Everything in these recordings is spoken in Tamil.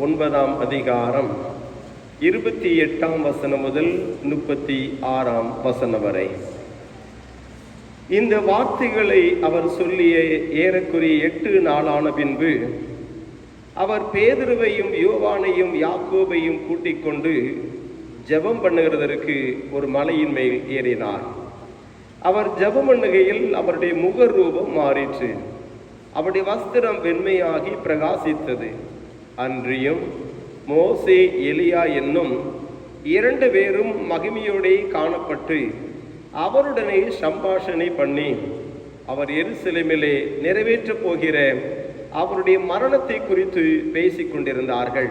9ஆம் அதிகாரம் 28ஆம் வசனம் முதல் 36ஆம் வசனம் வரை. இந்த வார்த்தைகளை அவர் சொல்லிய ஏறக்குறைய 8 நாளான பின்பு அவர் பேதுருவையும் யோவானையும் யாக்கோபையும் கூட்டிக் கொண்டு ஜெபம் பண்ணுகிறதற்கு ஒரு மலையின் மேல் ஏறினார். அவர் ஜெபம் பண்ணுகையில் அவருடைய முகரூபம் மாறிற்று. அவருடைய வஸ்திரம் வெண்மையாகி பிரகாசித்தது. அன்றியும் மோசே எலியா என்னும் 2 பேரும் மகிமையோடே காணப்பட்டு அவருடனே சம்பாஷணை பண்ணி அவர் எருசலேமிலே நிறைவேற்றப் போகிற அவருடைய மரணத்தை குறித்து பேசிக் கொண்டிருந்தார்கள்.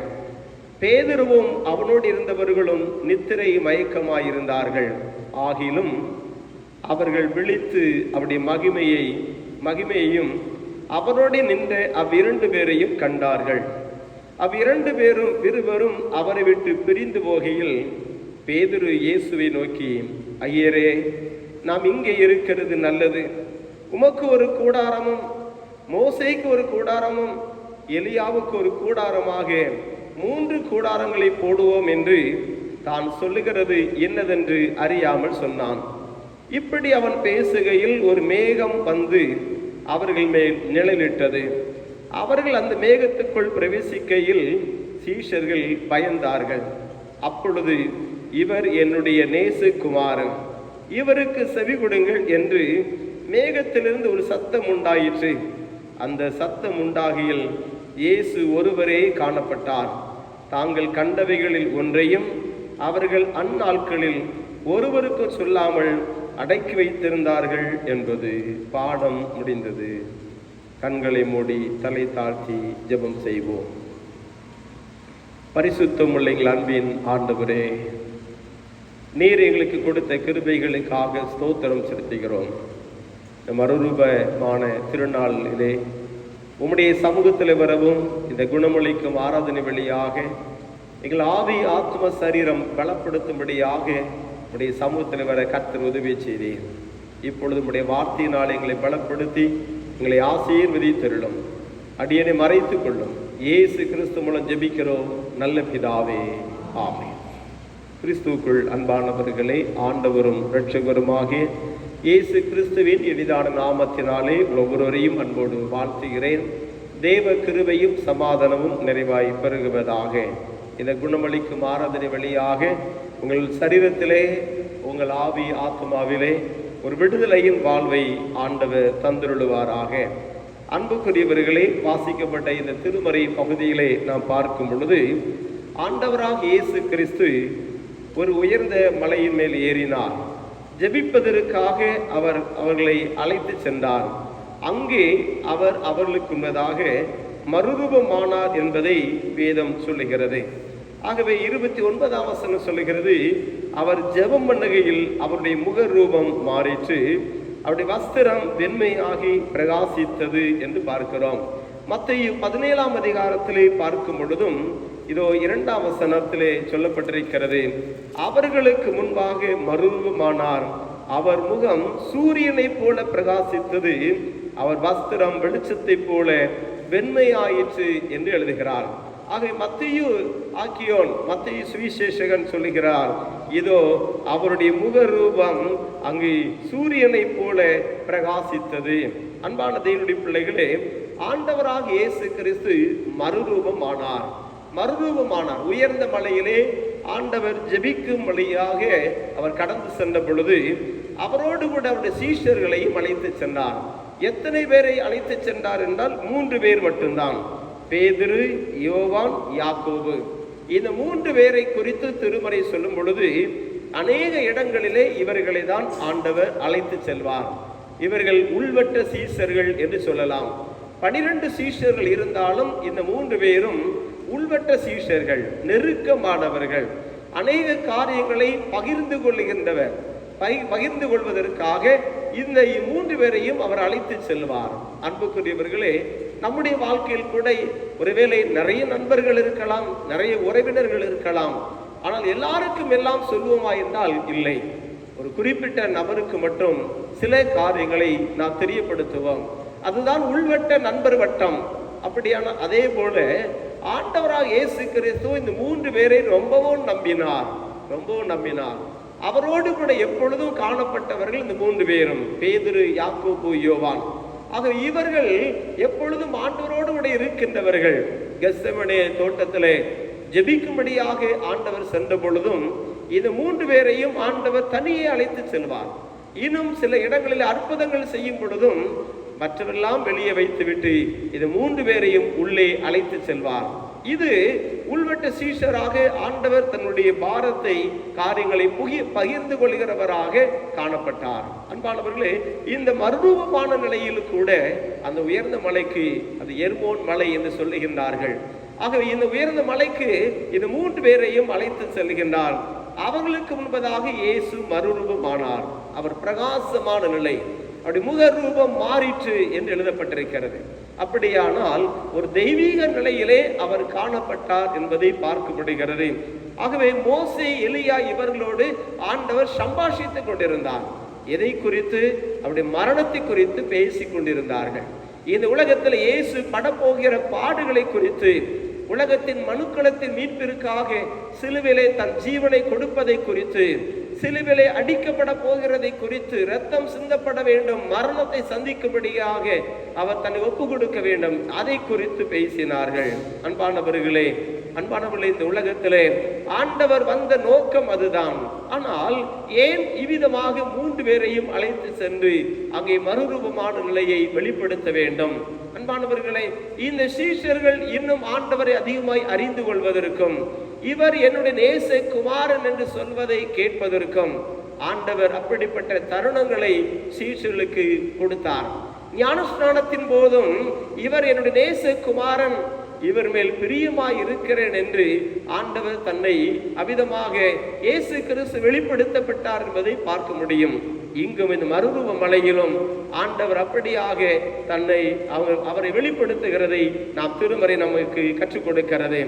பேதுருவும் அவனோடு இருந்தவர்களும் நித்திரை மயக்கமாயிருந்தார்கள். ஆகிலும் அவர்கள் விழித்து அவருடைய மகிமையையும் அவரோடு நின்ற 2 பேரையும் கண்டார்கள். 2 பேரும் இருவரும் அவரை விட்டு பிரிந்து போகையில் பேதுரு இயேசுவை நோக்கி, ஐயரே, நாம் இங்கே இருக்கிறது நல்லது. உமக்கு ஒரு கூடாரமும் மோசேக்கு ஒரு கூடாரமும் எலியாவுக்கு ஒரு கூடாரமாக 3 கூடாரங்களை போடுவோம் என்று தான் சொல்லுகிறது என்னதென்று அறியாமல் சொன்னான். இப்படி அவன் பேசுகையில் ஒரு மேகம் வந்து அவர்கள் மேல் நிழலிட்டது. அவர்கள் அந்த மேகத்துக்குள் பிரவேசிக்கையில் சீஷர்கள் பயந்தார்கள். அப்பொழுது இவர் என்னுடைய நேசகுமாரன், இவருக்கு செவி கொடுங்கள் என்று மேகத்திலிருந்து ஒரு சத்தம் உண்டாயிற்று. அந்த சத்தம் உண்டாகியில் இயேசு ஒருவரே காணப்பட்டார். தாங்கள் கண்டவைகளில் ஒன்றையும் அவர்கள் அந்நாட்களில் ஒருவருக்கு சொல்லாமல் அடக்கி வைத்திருந்தார்கள் என்பது. பாடம் முடிந்தது. கண்களை மூடி தலை தாழ்த்தி ஜெபம் செய்வோம். பரிசுத்தம் உள்ள எங்கள் அன்பின் ஆண்டவரே, நீர் எங்களுக்கு கொடுத்த கிருபைகளுக்காக ஸ்தோத்திரம் செலுத்துகிறோம். மறுரூபமான திருநாளிலே உம்முடைய சமூகத்தில் வரவும் இந்த குணமளிக்கும் ஆராதனை வழியாக எங்கள் ஆவி ஆத்ம சரீரம் பலப்படுத்தும்படியாக உடைய சமூகத்தில் வர கர்த்தர் உதவி செய்தீர். இப்பொழுது உடைய வார்த்தையினால் எங்களை பலப்படுத்தி எங்களை ஆசீர்வதித்தருளும். அடியனை மறைத்துக் கொள்ளும். இயேசு கிறிஸ்து மூலம் ஜெபிக்கிறோம் நல்ல பிதாவே, ஆமென். கிறிஸ்துவுக்குள் அன்பானவர்களே, ஆண்டவரும் இரட்சகருமாகிய இயேசு கிறிஸ்துவின் எளிதான நாமத்தினாலே ஒவ்வொருவரையும் அன்போடு வாழ்த்துகிறேன். தேவ கிருபையும் சமாதானமும் நிறைவாய் பெருகுவதாக. இந்த குணமளிக்கும் ஆராதனை வழியாக உங்கள் சரீரத்திலே, உங்கள் ஆவி ஆத்மாவிலே ஒரு விடுதலையின் வாழ்வை ஆண்டவர் தந்துருளுவாராக. அன்புக்குரியவர்களே, வாசிக்கப்பட்ட இந்த திருமறை பகுதியிலே நாம் பார்க்கும் பொழுது ஆண்டவராக இயேசு கிறிஸ்து ஒரு உயர்ந்த மலையின் மேல் ஏறினார். ஜெபிப்பதற்காக அவர்களை அழைத்து சென்றார். அங்கே அவர் அவர்களுக்கு முன்னதாக மறுரூபமானார் என்பதை வேதம் சொல்லுகிறது. ஆகவே 29ஆம் வசனம் சொல்லுகிறது, அவர் ஜெபம் பண்ணுகையில் அவருடைய முகரூபம் மாறிற்று, அவருடைய வஸ்திரம் வெண்மையாகி பிரகாசித்தது என்று பார்க்கிறோம். மத்தேயு 17ஆம் அதிகாரத்திலே பார்க்கும் பொழுதும் இதோ 2ஆம் வசனத்திலே சொல்லப்பட்டிருக்கிறது, அவர்களுக்கு முன்பாக மறுரூபமானார், அவர் முகம் சூரியனை போல பிரகாசித்தது, அவர் வஸ்திரம் வெளிச்சத்தை போல வெண்மையாயிற்று என்று எழுதுகிறார். ஆகவே மத்தேயு சுவிசேஷகன் சொல்லுகிறார், இதோ அவருடைய முகரூபம் அங்கு சூரியனை போல பிரகாசித்தது. அன்பான தேவனுடைய பிள்ளைகளே, ஆண்டவராக இயேசு கிறிஸ்து மறுரூபமானார். உயர்ந்த மலையிலே ஆண்டவர் ஜெபிக்கும் வழியாக அவர் கடந்து சென்ற பொழுது அவரோடு கூட அவருடைய சீஷர்களையும் அழைத்து சென்றார். எத்தனை பேரை அழைத்து சென்றார் என்றால் 3 பேர் மட்டும்தான். பேதுரு, யோவான், யாக்கோபு. இந்த 3 பேரை குறித்து திருமறை சொல்லும் பொழுது அநேக இடங்களிலே இவர்களை தான் ஆண்டவர் அழைத்து செல்வார். இவர்கள் உள்வட்ட சீஷர்கள் என்று சொல்லலாம். 12 சீஷர்கள் இருந்தாலும் இந்த 3 பேரும் உள்வட்ட சீஷர்கள், நெருக்கமானவர்கள், அநேக காரியங்களை பகிர்ந்து கொள்வதற்காக இந்த 3 பேரையும் அவர் அழைத்து செல்வார். அன்புக்குரியவர்களே, நம்முடைய வாழ்க்கையில் கூட ஒருவேளை நிறைய நண்பர்கள் இருக்கலாம், நிறைய உறவினர்கள் இருக்கலாம். ஆனால் எல்லாருக்கும் எல்லாம் சொல்லுவோமா என்றால் இல்லை. ஒரு குறிப்பிட்ட நபருக்கு மட்டும் சில காரியங்களை நாம் தெரியப்படுத்துவோம். அதுதான் உள்வட்ட நண்பர் வட்டம். அப்படியான அதே போல ஆண்டவராக இயேசு கிறிஸ்து இந்த 3 பேரை ரொம்பவும் நம்பினார். அவரோடு கூட எப்பொழுதும் காணப்பட்டவர்கள் இந்த 3 பேரும், பேதுரு, யாக்கோபு, யோவான். ஆக இவர்கள் எப்பொழுதும் ஆண்டவரோடு கூட இருக்கின்றவர்கள். கெத்செமனே தோட்டத்திலே ஜெபிக்கும்படியாக ஆண்டவர் சென்ற பொழுதும் இந்த 3 பேரையும் ஆண்டவர் தனியே அழைத்து செல்வார். இன்னும் சில இடங்களில் அற்புதங்கள் செய்யும் பொழுதும் மற்றவரெல்லாம் வெளியே வைத்துவிட்டு இது 3 பேரையும் உள்ளே அழைத்து செல்வார். இது உள்வட்ட சீஷராக ஆண்டவர் தன்னுடைய பாரத்தை, காரியங்களை பகிர்ந்து கொள்கிறவராக காணப்பட்டார். அன்பானவர்களே, இந்த மறுரூபமான நிலையில் கூட அந்த உயர்ந்த மலைக்கு, அது எர்மோன் மலை என்று சொல்லுகின்றார்கள். ஆகவே இந்த உயர்ந்த மலைக்கு இந்த 3 பேரையும் அழைத்து செல்கின்றார். அவர்களுக்கு முன்பதாக இயேசு மறுரூபமானார். அவர் பிரகாசமான நிலை, அப்படி முக ரூபம் மாறிற்று என்று எழுதப்பட்டிருக்கிறது. அப்படியானால் ஒரு தெய்வீக நிலையிலே அவர் காணப்பட்டார் என்பதை பார்க்க முடிகிறது. ஆகவே மோசே, எலியா இவர்களோடு ஆண்டவர் சம்பாஷித்துக் கொண்டிருந்தார். எதை குறித்து? அவருடைய மரணத்தை குறித்து பேசிக் கொண்டிருந்தார்கள். இந்த உலகத்தில் இயேசு படப்போகிற பாடுகளை குறித்து, உலகத்தின் மனுக்களத்தின் மீட்பிற்காக சிலுவிலே தன் ஜீவனை கொடுப்பதை குறித்து, சிலுவிலே அடிக்கப்பட போகிறதை குறித்து, இரத்தம் சிந்தப்பட வேண்டும், மரணத்தை சந்திக்கும்படியாக அவர் தன்னை ஒப்பு கொடுக்க வேண்டும், அதை குறித்து பேசினார்கள். அன்பானவர்களே, இந்த உலகத்திலே ஆண்டவர் வந்த நோக்கம் அதுதான். ஆனால் ஏன் இவ்விதமாக 3 பேரையும் அழைத்து சென்று அங்கே மறுரூபமான நிலையை வெளிப்படுத்த வேண்டும்? அன்பானவர்களே, இந்த சீஷர்கள் இன்னும் ஆண்டவரை அதிகமாய் அறிந்து கொள்வதற்கும், இவர் என்னுடைய நேச குமாரன் என்று சொல்வதை கேட்பதற்கும் ஆண்டவர் அப்படிப்பட்ட தருணங்களை சீஷர்களுக்கு கொடுத்தார். ஞானஸ்நானத்தின் போதும் இவர் என்னுடைய நேச குமாரன், இவர் மேல் பிரியமாய் இருக்கிறேன் என்று ஆண்டவர் தன்னை அவிதமாக இயேசு கிறிஸ்து வெளிப்படுத்தப்பட்டார் என்பதை பார்க்க முடியும். இங்கும் இந்த மறுரூப மலையிலும் ஆண்டவர் அப்படியாக தன்னை அவரை வெளிப்படுத்துகிறதை நாம் திருமறை நமக்கு கற்றுக் கொடுக்கிறது.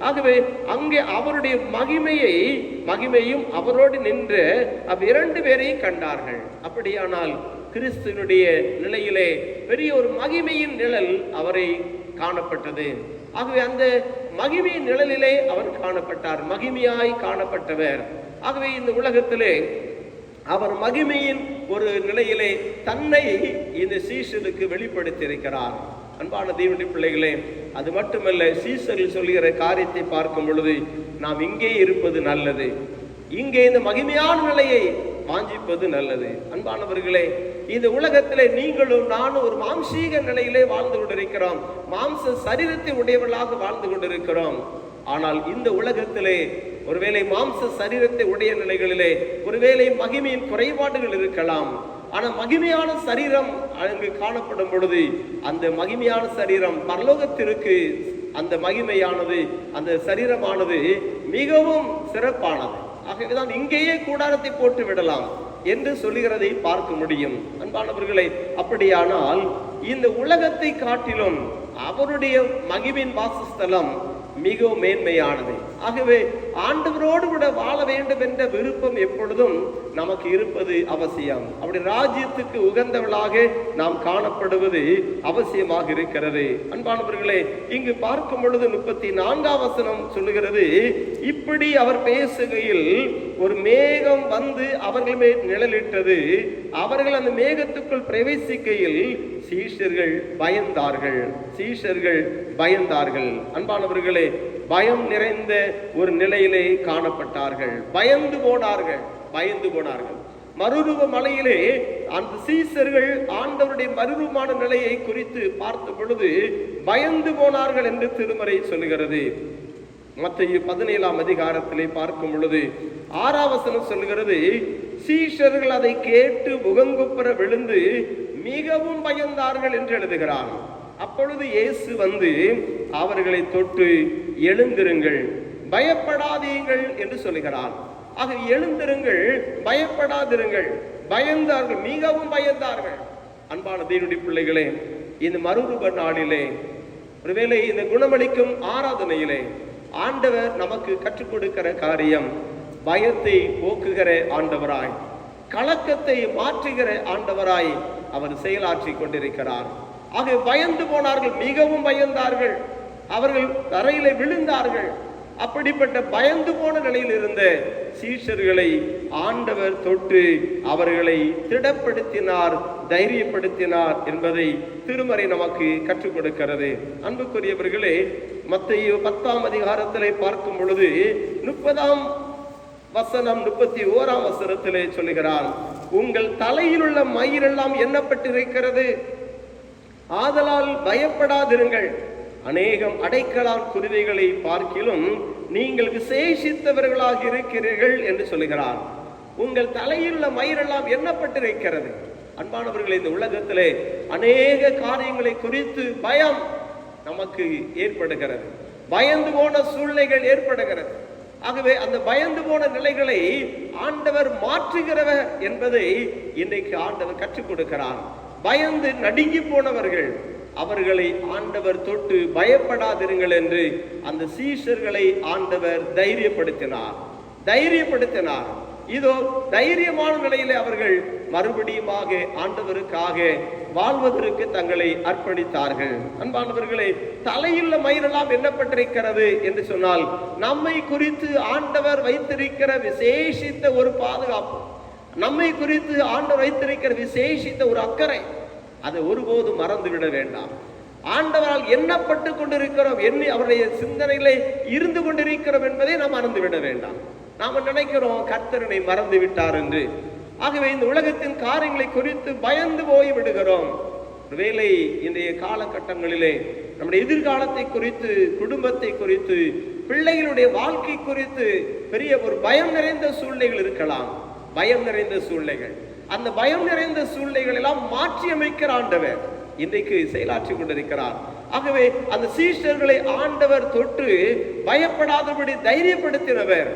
ஆகவே அங்கே அவருடைய மகிமையும் அவரோடு நின்ற அவ்விரண்டு பேரையும் கண்டார்கள். அப்படியானால் கிறிஸ்துவனுடைய நிலையிலே பெரிய ஒரு மகிமையின் நிழல் அவரை காணப்பட்டது. ஆகவே அந்த மகிமையின் நிழலிலே அவர் காணப்பட்டார், மகிமையாய் காணப்பட்டவர். ஆகவே இந்த உலகத்திலே அவர் மகிமையின் ஒரு நிலையிலே தன்னை இந்த சீஷருக்கு வெளிப்படுத்தி இருக்கிறார். அன்பான தேவனுடைய பிள்ளைகளே, அது மட்டுமல்ல, சீஷர்கள் சொல்கிற காரியத்தை பார்க்கும் பொழுது நாம் இங்கே இருப்பது நல்லது, இங்கே இந்த மகிமையான நிலையை வாஞ்சிப்பது நல்லது. அன்பானவர்களே, இந்த உலகத்திலே நீங்களும் நானும் ஒரு மாம்சீக நிலையிலே வாழ்ந்து கொண்டிருக்கிறோம், மாம்ச சரீரத்தை உடையவர்களாக வாழ்ந்து கொண்டிருக்கிறோம். ஆனால் இந்த உலகத்திலே ஒருவேளை மாம்ச சரீரத்தை உடைய நிலைகளிலே ஒருவேளை மகிமையின் குறைபாடுகள் இருக்கலாம். ஆனால் மகிமையான சரீரம் அங்கு காணப்படும் பொழுது அந்த மகிமையான சரீரம் பரலோகத்திற்கு, அந்த மகிமையானது, அந்த சரீரமானது மிகவும் சிறப்பானது. ஆகவேதான் இங்கேயே கூடாரத்தை போட்டு விடலாம் என்று சொல்லுகிறதை பார்க்க முடியும். அன்பானவர்களே, அப்படியானால் இந்த உலகத்தை காட்டிலும் அவருடைய மகிமையின் வாசஸ்தலம் மிகவும் மேன்மையானது. ஆகவே ஆண்டவரோடு கூட வாழ வேண்டும் என்ற விருப்பம் எப்பொழுதும் நமக்கு இருப்பது அவசியம். அப்படி ராஜ்யத்துக்கு உகந்தவளாக நாம் காணப்படுவது அவசியமாக இருக்கிறது. அன்பானவர்களே, இங்கு பார்க்கும் பொழுது 34ஆம் வசனம் சொல்லுகிறது, இப்படி அவர் பேசுகையில் ஒரு மேகம் வந்து அவர்கள் மேல் நிழலிட்டது, அவர்கள் அந்த மேகத்துக்குள் பிரவேசிக்கையில் சீஷர்கள் பயந்தார்கள். அன்பானவர்களே, பயம் நிறைந்த ஒரு நிலையிலே காணப்பட்டார்கள், பயந்து போனார்கள். மறுரூப மலையிலே அந்த சீஷர்கள் ஆண்டவருடைய மறுரூபமான நிலையை குறித்து பார்த்த பொழுது பயந்து போனார்கள் என்று திருமறை சொல்லுகிறது. மத்தேயு 17ஆம் அதிகாரத்திலே பார்க்கும் பொழுது 6ஆம் வசனம் சொல்லுகிறது, சீஷர்கள் அதை கேட்டு முகங்குப்புற விழுந்து மிகவும் பயந்தார்கள் என்று எழுதுகிறார். அப்பொழுது இயேசு வந்து அவர்களை தொட்டு எழுந்திருங்கள், பயப்படாதீர்கள் என்று சொல்லுகிறார். ஆக எழுந்திருங்கள், பயப்படாதிருங்கள். பயந்தார்கள், மிகவும் பயந்தார்கள். அன்பான தேவனுடைய பிள்ளைகளே, இந்த மறுரூப நாளிலே ஒருவேளை இந்த குணமளிக்கும் ஆராதனையிலே ஆண்டவர் நமக்கு கற்றுக் கொடுக்கிற காரியம் பயத்தை போக்குகிற ஆண்டவராய், கலக்கத்தை மாற்றுகிற ஆண்டவராய் அவர் செயலாற்றி கொண்டிருக்கிறார். ஆக பயந்து போனார்கள், மிகவும் பயந்தார்கள். அவர்கள் தரையிலே விழுந்தார்கள். அப்படிப்பட்ட பயந்து போன நிலையில் இருந்த சீஷர்களை ஆண்டவர் தொட்டு அவர்களை திடப்படுத்தினார், தைரியப்படுத்தினார் என்பதை திருமறை நமக்கு கற்றுக் கொடுக்கிறது. அன்புக்குரியவர்களே, மத்தேயு 10ஆம் அதிகாரத்திலே பார்க்கும் பொழுது 30ஆம் வசனம் 31ஆம் வசனத்திலே சொல்லுகிறார், உங்கள் தலையில் உள்ள மயிரெல்லாம் எண்ணப்பட்டிருக்கிறது, ஆதலால் பயப்படாதிருங்கள். அநேகம் அடைக்கலான் குருவிகளை பார்க்கிலும் நீங்கள் விசேஷித்தவர்களாக இருக்கிறீர்கள் என்று சொல்லுகிறார். உங்கள் தலையில் மயிரெல்லாம் எண்ணப்பட்டிருக்கிறது. அன்பானவர்களே, இந்த உலகத்திலே அநேக காரியங்களை குறித்து பயம் நமக்கு ஏற்படுகிறது, பயந்து போன சூழ்நிலைகள் ஏற்படுகிறது. ஆகவே அந்த பயந்து போன நிலைகளை ஆண்டவர் மாற்றுகிறவர் என்பதை இன்றைக்கு ஆண்டவர் கற்றுக் கொடுக்கிறார். பயந்து நடுங்கி போனவர்கள், அவர்களை ஆண்டவர் தொட்டு பயப்படாதிருங்கள் என்று அந்த சீஷர்களை ஆண்டவர் தைரியப்படுத்தினார். இதோ தைரியமான நிலையிலே அவர்கள் மறுபடியுமாக ஆண்டவருக்காக வாழ்வதற்கு தங்களை அர்ப்பணித்தார்கள். அன்பானவர்களே, தலையுள்ள மயிரெல்லாம் எண்ணப்பட்டிருக்கிறது என்று சொன்னால் நம்மை குறித்து ஆண்டவர் வைத்திருக்கிற விசேஷித்த ஒரு பாதுகாப்பு, நம்மை குறித்து ஆண்டவர் வைத்திருக்கிற விசேஷித்த ஒரு அக்கறை, அதை ஒருபோதும் மறந்துவிட வேண்டாம். ஆண்டவரால் எண்ணப்பட்டு கொண்டிருக்கிறோம், எண்ணி அவருடைய சிந்தனைகளை இருந்து கொண்டிருக்கிறோம் என்பதை நாம் மறந்துவிட வேண்டாம். நாம நினைக்கிறோம் கர்த்தரனை மறந்து விட்டார் என்று. ஆகவே இந்த உலகத்தின் காரியங்களை குறித்து பயந்து போய் விடுகிறோம். ஒருவேளை இன்றைய காலகட்டங்களிலே நம்முடைய எதிர்காலத்தை குறித்து, குடும்பத்தை குறித்து, பிள்ளைகளுடைய வாழ்க்கை குறித்து பெரிய ஒரு பயம் நிறைந்த சூழ்நிலைகள் இருக்கலாம். பயம் நிறைந்த சூழ்நிலைகள், அந்த பயம் நிறைந்த சூழ்நிலைகள் எல்லாம் மாற்றி அமைக்கிற ஆண்டவர் இன்றைக்கு செயலாற்றி கொண்டிருக்கிறார். ஆகவே அந்த சீஷர்களை ஆண்டவர் தொட்டு பயப்படாதபடி தைரியப்படுத்தினவர்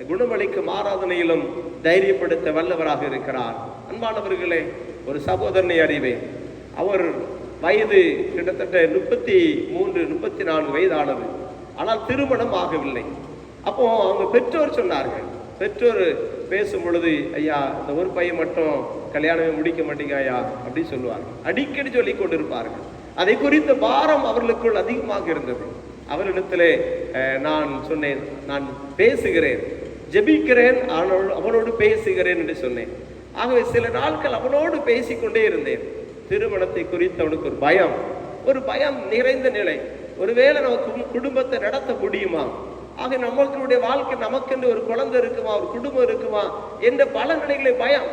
குணமளிக்கும் ஆராதனையிலும் தைரியப்படுத்த வல்லவராக இருக்கிறார். அன்பானவர்களே, ஒரு சகோதரனை அறிவேன். அவர் வயது கிட்டத்தட்ட 33-34 வயதானது. ஆனால் திருமணம் ஆகவில்லை. அப்போ அவங்க பெற்றோர் சொன்னார்கள், பெற்றோர் பேசும் பொழுது, ஐயா இந்த ஒரு பையன் மட்டும் கல்யாணமே முடிக்க மாட்டீங்க ஐயா அப்படி சொல்லுவார்கள். அடிக்கடி சொல்லி கொண்டிருப்பார்கள். அதை குறித்த பாரம் அவர்களுக்குள் அதிகமாக இருந்தது. அவரிடத்திலே நான் சொன்னேன், நான் பேசுகிறேன், ஜெபிக்கிறேன், அவனோடு பேசுகிறேன் என்று சொன்னேன். ஆகவே சில நாட்கள் அவனோடு பேசிக்கொண்டே இருந்தேன். திருமணத்தை குறித்து அவனுக்கு ஒரு பயம் நிறைந்த நிலை. ஒருவேளை நமக்கு குடும்பத்தை நடத்த முடியுமா, ஆக நம்மளுடைய வாழ்க்கை, நமக்கென்று ஒரு குழந்தை இருக்குமா, ஒரு குடும்பம் இருக்குமா என்ற பல நிலைகளை பயம்.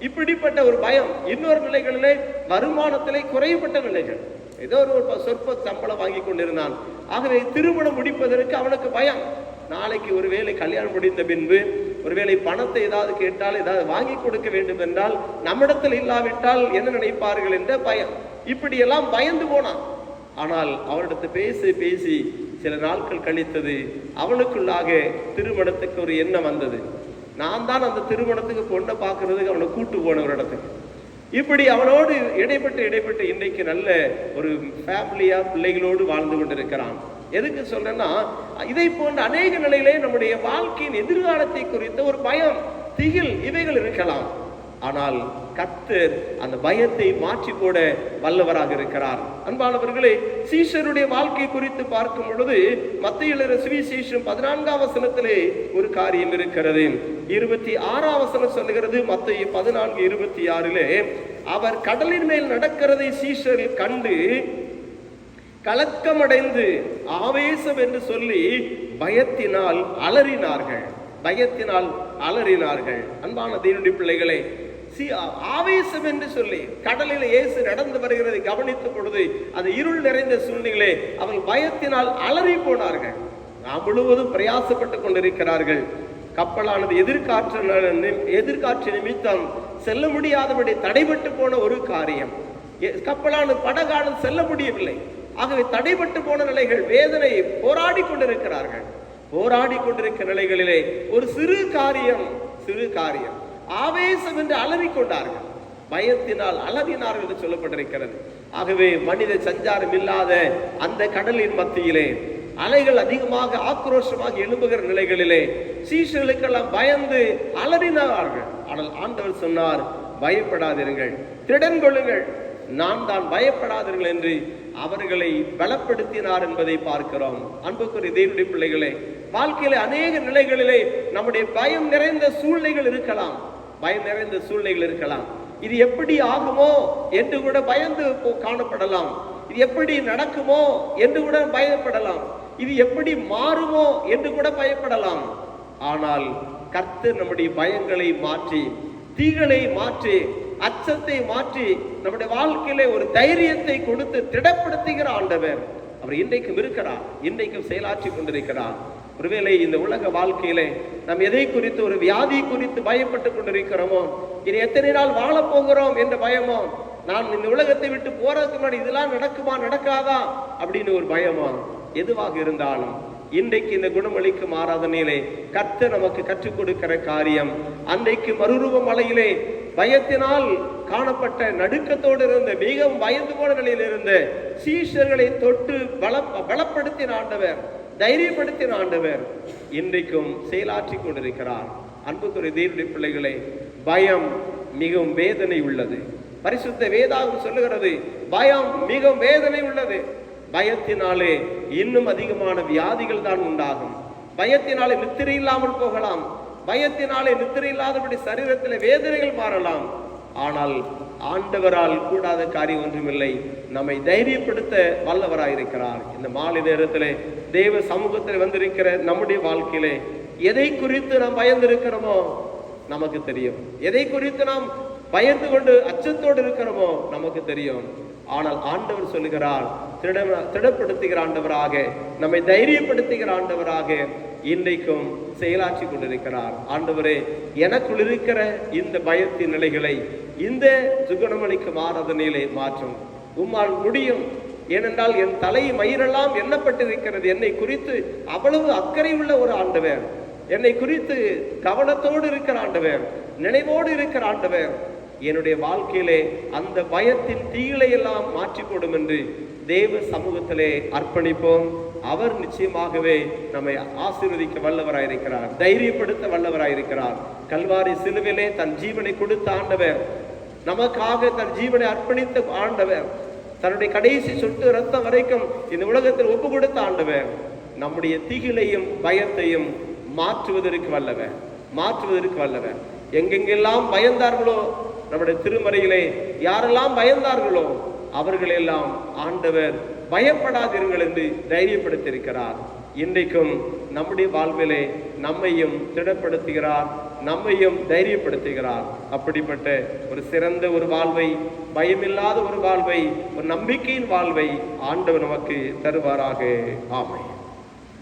இப்படிப்பட்ட ஒரு பயம். இன்னொரு நிலைகளிலே வருமானத்திலே குறைவுபட்ட நிலைகள், ஏதோ ஒரு சொற்ப சம்பளம் வாங்கி கொண்டிருந்தான். ஆகவே திருமணம் முடிப்பதற்கு அவனுக்கு பயம். நாளைக்கு ஒருவேளை கல்யாணம் முடிந்த பின்பு ஒருவேளை பணத்தை ஏதாவது கேட்டால், ஏதாவது வாங்கி கொடுக்க வேண்டும் என்றால், நம்மிடத்தில் இல்லாவிட்டால் என்ன நினைப்பார்கள் என்ற பயம். இப்படியெல்லாம் பயந்து போனான். ஆனால் அவரிடத்து பேசி சில நாட்கள் கழித்தது. அவனுக்குள்ளாக திருமணத்துக்கு ஒரு எண்ணம் வந்தது. நான் தான் அந்த திருமணத்துக்கு பொண்ணை பார்க்கறதுக்கு அவனை கூட்டு போன ஒரு இடத்துக்கு. இப்படி அவனோடு இடைப்பட்டு இன்றைக்கு நல்ல ஒரு ஃபேமிலியா பிள்ளைகளோடு வாழ்ந்து கொண்டிருக்கிறான். எதுக்கு சொல்றேன்னா, இதை போன்ற அநேக நிலையிலே நம்முடைய வாழ்க்கையின் எதிர்காலத்தை குறித்த ஒரு பயம், திகில் இவைகள் இருக்கலாம். ஆனால் கர்த்தர் அந்த பயத்தை மாற்றி போட வல்லவராக இருக்கிறார். அன்பானவர்களே, சீஷருடைய வாழ்க்கை குறித்து பார்க்கும் பொழுது மத்தேயு சுவிசேஷம் 14ஆம் வசனத்திலே ஒரு காரியம் இருக்கிறது. 26ஆம் வசனம் சொல்லுகிறது, மத்தேயு 14:26 அவர் கடலின் மேல் நடக்கிறதை சீஷர்கள் கண்டு கலக்கமடைந்து ஆவேசம் என்று சொல்லி பயத்தினால் அலறினார்கள். அன்பான தேவனுடைய பிள்ளைகளே, ஆவேசம் என்று சொல்லி கடலில் இயேசு நடந்து வருகிறதை கவனித்த பொழுது அது இருள் நிறைந்த சூழ்நிலை, அவர்கள் பயத்தினால் அலறி போனார்கள். நாம் முழுவதும் பிரயாசப்பட்டு கொண்டிருக்கிறார்கள். கப்பலானது எதிர்காற்று நிமித்தம் செல்ல முடியாதபடி தடைபட்டு போன ஒரு காரியம். கப்பலானது படகானது செல்ல முடியவில்லை. ஆகவே தடைபட்டு போன நிலைகள், வேதனை, போராடி கொண்டிருக்கிற நிலைகளிலே ஒரு சிறு காரியம் ஆவேசம் என்று அலறிக்கொண்டார்கள். பயத்தினால் அலறினார்கள் என்று சொல்லப்பட்டிருக்கிறது. ஆகவே மனித சஞ்சாரம் இல்லாத அந்த கடலின் மத்தியிலே அலைகள் அதிகமாக ஆக்ரோஷமாக எழும்புகிற நிலைகளிலே சீஷர்களுக்கெல்லாம் பயந்து அலறினார்கள். ஆனால் ஆண்டவர் சொன்னார், பயப்படாதீர்கள், திடன் கொள்ளுங்கள், நான் தான், பயப்படாதீர்கள் என்று அவர்களை பலப்படுத்தினார் என்பதை பார்க்கிறோம். அன்புக்குரிய தேவனுடைய பிள்ளைகளே, வாழ்க்கையில அநேக நிலைகளிலே நம்முடைய பயம் நிறைந்த சூழ்நிலைகள் இருக்கலாம். பயம் நிறைந்த சூழ்நிலைகள் இருக்கலாம். இது எப்படி ஆகுமோ என்று கூட பயந்து காணப்படலாம். இது எப்படி நடக்குமோ என்று கூட பயப்படலாம். இது எப்படி மாறுமோ என்று கூட பயப்படலாம். ஆனால் கர்த்தர் நம்முடைய பயங்களை மாற்றி, தீகளை மாற்றி, அச்சத்தை மாற்றி நம்முடைய வாழ்க்கையிலே ஒரு தைரியத்தை கொடுத்து திடப்படுத்துகிற ஆண்டவர் அவர் இன்றைக்கும் இருக்கிறார், இன்றைக்கும் செயலாற்றி கொண்டிருக்கிறார். ஒருவேளை இந்த உலக வாழ்க்கையிலே நாம் எதை குறித்து, ஒரு வியாதி குறித்து பயப்பட்டு கொண்டிருக்கிறோமோ, இனி எத்தனை நாள் வாழப் போகிறோம் என்ற பயமோ, நான் இந்த உலகத்தை விட்டு போறதுக்கு முன்னாடி இதெல்லாம் நடக்குமா நடக்காதா அப்படின்னு ஒரு பயமோ, எதுவாக இருந்தாலும் இன்றைக்கு இந்த குணமளிக்கும் ஆராதனையிலே கர்த்தர் நமக்கு கற்றுக் கொடுக்கிற காரியம், அன்றைக்கு மறுரூப மலையிலே பயத்தினால் காணப்பட்ட நடுக்கத்தோடு இருந்த, மிகவும் பயந்து போன நிலையில் இருந்த சீஷர்களை தொட்டு பலப்படுத்தின ஆண்டவர், தைரியப்படுத்தின ஆண்டவர் இன்றைக்கும் செயலாற்றி கொண்டிருக்கிறார். அன்புக்குரிய தேவனுடைய பிள்ளைகளே, பயம் மிகவும் வேதனை உள்ளது. பரிசுத்த வேதாகம் சொல்லுகிறது, பயம் மிகவும் வேதனை உள்ளது. பயத்தினாலே இன்னும் அதிகமான வியாதிகள் தான் உண்டாகும். பயத்தினாலே நித்திரை இல்லாமல் போகலாம். பயத்தினாலே நித்திரை இல்லாதபடி சரீரத்தில் வேதனைகள் மாறலாம். ஆனால் ஆண்டவரால் கூடாத காரியம் ஒன்றுமில்லை. நம்மை தைரியப்படுத்த வல்லவராயிருக்கிறார். இந்த மாலை நேரத்திலே தேவ சமூகத்தில் வந்திருக்கிற நம்முடைய வாழ்க்கையிலே எதை குறித்து நாம் பயந்திருக்கிறோமோ நமக்கு தெரியும். எதை குறித்து நாம் பயந்து கொண்டு அச்சத்தோடு இருக்கிறோமோ நமக்கு தெரியும். ஆனால் ஆண்டவர் சொல்லுகிறார், திடப்படுத்துகிற ஆண்டவராக, நம்மை தைரியப்படுத்துகிற ஆண்டவராக இன்றைக்கும் செயலாற்றி கொண்டிருக்கிறார். ஆண்டவரே, எனக்குள் இருக்கிற இந்த பயத்தின் நிலைகளை இந்த சுகுணமளிக்கும் ஆராதனையிலே மாற்றும். உம்மால் முடியும். ஏனென்றால் என் தலை மயிரெல்லாம் எண்ணப்பட்டிருக்கிறது. என்னை குறித்து அவ்வளவு அக்கறை உள்ள ஒரு ஆண்டவர், என்னை குறித்து கவனத்தோடு இருக்கிற ஆண்டவர், நினைவோடு இருக்கிற ஆண்டவர் என்னுடைய வாழ்க்கையிலே அந்த பயத்தின் தீகளை எல்லாம் மாற்றிக்கொடும் என்று தேவ சமூகத்திலே அர்ப்பணிப்போம். அவர் நிச்சயமாகவே நம்மை ஆசீர்வதிக்க வல்லவராயிருக்கிறார், தைரியப்படுத்த வல்லவராயிருக்கிறார். கல்வாரி சிலுவிலே தன் ஜீவனை கொடுத்த ஆண்டவர், நமக்காக தன் ஜீவனை அர்ப்பணித்த ஆண்டவர், தன்னுடைய கடைசி சொட்டு ரத்தம் வரைக்கும் இந்த உலகத்தில் ஒப்பு கொடுத்த ஆண்டவர் நம்முடைய திகிலையும் பயத்தையும் மாற்றுவதற்கு வல்லவர். எங்கெங்கெல்லாம் பயந்தார்களோ, நம்முடைய திருமறையிலே யாரெல்லாம் பயந்தார்களோ அவர்களெல்லாம் ஆண்டவர் பயப்படாதீர்கள் என்று தைரியப்படுத்தியிருக்கிறார். இன்றைக்கும் நம்முடைய வாழ்விலே நம்மையும் திடப்படுத்துகிறார், நம்மையும் தைரியப்படுத்துகிறார். அப்படிப்பட்ட ஒரு சிறந்த ஒரு வாழ்வை, பயமில்லாத ஒரு வாழ்வை, ஒரு நம்பிக்கையின் வாழ்வை ஆண்டவர் நமக்கு தருவாராக. ஆமென்.